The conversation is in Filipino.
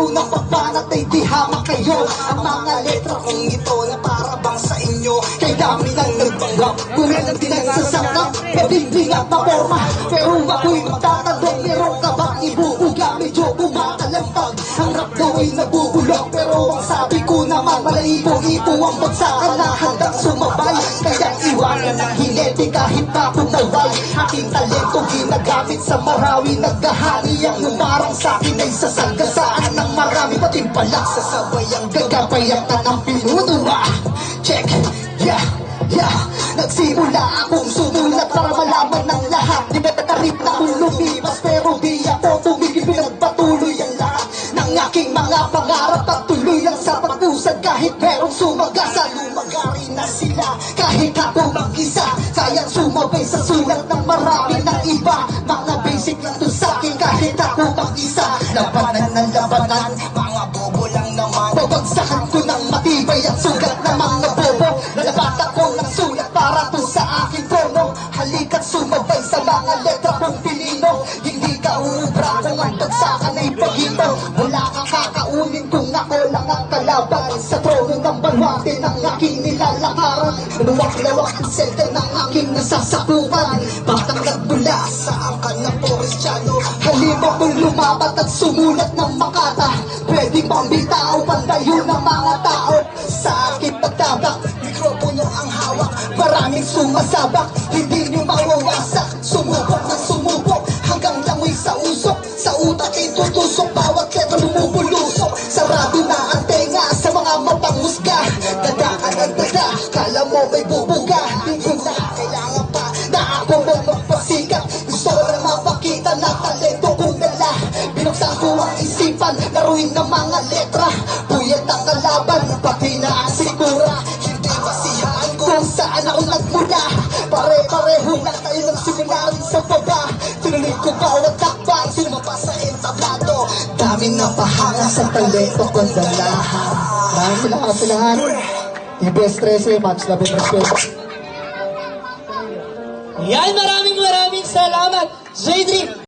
araw ng pagbanat ay di hamak kayo. Ang mga letra kong ito na para bang sa inyo. Kay dami ng nagpanggap, kumilang din ang sasakap. Pabibing at maporma, pero ako'y magtatanong. Meron ka bang ibubuga? Medyo kumakalampag. Ang rap daw ay nabubulok, pero ang sabi ko naman malaibo-ibo ang bagsakan na handang sumabay. Kaya iwanan ang hinete kahit pa kumaway. Aking talento ginagamit sa marawi. Naghahani ang humarang sa'kin ay sasagasaan ng marami. Pating palak sa sabay ang gagapayatan ng pinuno. Check, yeah, yeah. Nagsimula akong sumulat para malaman ng lahat. Di ba tatarip na akong lumipas, pero di ako tumigil. Pinagpatuloy ang lahat ng aking mga pangarap. At tuloy lang sa pag-usad kahit merong sumagasa. Lumagari na sila kahit ako mag-isa. Sayang sumabay sa sulat ng marami ng iba. Mga basic lang to sa'kin kahit ako mag-isa. Labanan ng labanan, mga bobo lang naman. Babagsakan ko ng matibay at sugat ng mga bobo. Nalabatan ko ng sulat para to sa aking trono. Halika't sumabay sa mga letra kong pilino. Hindi ka uubra kung ang bagsakan ay pagito. Wala kang kakaunin kung ako lang ang kalaban. Sa trono ng balwate ng aking nilalakaran. Luwak-lawak ang sente ng aking nasasakupan. Batang nagbula sa angkan ng Forestiano. Halima kong lumabat at sumulat ng makata. Pwede bang bitao pandayo ng mga tao. Sa aking pagtabak, mikropono ang hawak. Maraming sumasabak, hindi nyo mawawasak. Sumubok na sumubok, hanggang langoy sa usok. Sa utak ay tutusok, bawat letra lumubulusok. Sarado na ang tenga sa mga mapanghusga. Dadaan ang dada, kala mo may bubuga. Hindi na kailangan pa na ako mo magpasikat. Gusto ko na mapakita na talento kong dala. Binuksan ko ang isipan, laruin ng mga letra. Puyat ang kalaban, pati na ang sikura. Hindi masiyahan kung saan ako nagmula. Pare-pareho na tayo ng simula rin sa baba. Tinuloy ko bawat takpan, sino mapasa entablado. Daming napahanga sa talento kong dalahan. Maraming salamat sa lahat. EBS 13, much love and respect. Yan, maraming salamat. J-Dream.